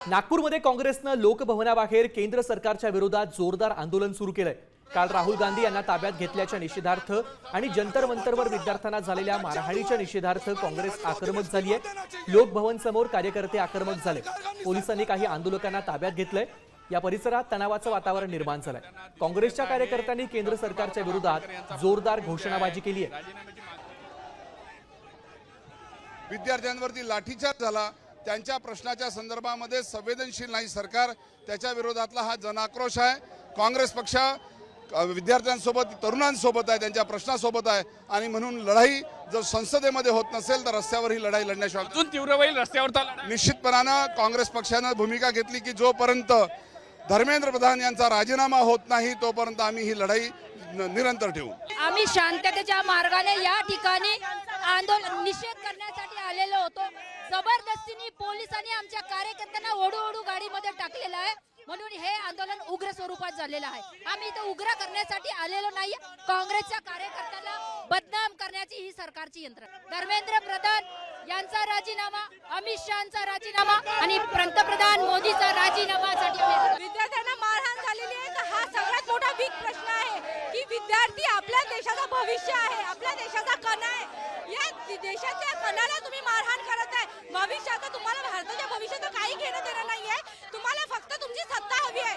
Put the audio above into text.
नागपूरमध्ये काँग्रेसनं लोकभवनाबाहेर केंद्र सरकारच्या विरोधात जोरदार आंदोलन सुरू केलंय। काल राहुल गांधी यांना ताब्यात घेतल्याच्या निषेधार्थ आणि जंतर मंतरवर विद्यार्थ्यांना झालेल्या मारहाणीच्या निषेधार्थ काँग्रेस आक्रमक झाली आहे। लोकभवन समोर कार्यकर्ते आक्रमक झाले। पोलिसांनी काही आंदोलकांना ताब्यात घेतलंय। या परिसरात तणावाचं वातावरण निर्माण झालंय। काँग्रेसच्या कार्यकर्त्यांनी केंद्र सरकारच्या विरोधात जोरदार घोषणाबाजी केली आहे। विद्यार्थ्यांवरती लाठीचार्ज झाला। त्यांच्या प्रश्नाच्या संदर्भामध्ये संवेदनशील नाही सरकार, त्याच्या विरोधातला हा जनाक्रोश आहे। काँग्रेस पक्ष विद्यार्थ्यांसोबत तरुणांसोबत आहे, त्यांच्या प्रश्नासोबत आहे आणि म्हणून लढाई जर संसदेमध्ये होत नसेल तर रस्त्यावर ही लढाई लढण्याशिवाय अजून तीव्र होईल। रस्त्यावर निश्चितपणाने काँग्रेस पक्षाने भूमिका घेतली की जोपर्यंत धर्मेंद्र प्रधान यांचा राजीनामा होत नाही तोपर्यंत आम्ही ही लढाई निरंतर ठेवू। आम्ही शांततेच्या मार्गाने या ठिकाणी आंदोलन निषेध करण्यासाठी आलेलो होतो। जबरदस्तीने पोलिसांनी आमच्या कार्यकर्त्यांना ओढू गाडीमध्ये टाकलेलं आहे, म्हणून हे आंदोलन उग्र स्वरूपात झालेलं आहे। आम्ही इथे उग्र करण्यासाठी आलेलो नाही, काँग्रेसच्या कार्यकर्त्यांना बदनाम करण्याची ही सरकारची यंत्रणा। धर्मेंद्र प्रधान यांचा राजीनामा, अमित शहाचा राजीनामा आणि पंतप्रधान मोदीचा राजीनामासाठी विद्यार्थ्यांना मारहाण झालेली आहे तर हा सगळ्यात मोठा बिग प्रश्न आहे की विद्यार्थी आपल्या देशाचा भविष्य आहे, आपल्या देशाचा कणा आहे। या देशाच्या कणाला तुम्ही मारहाण करत आहे। भविष्याचं तुम्हाला भारताच्या भविष्याचं काही घेणं देणं नाहीये, तुम्हाला फक्त तुमची सत्ता हवी आहे।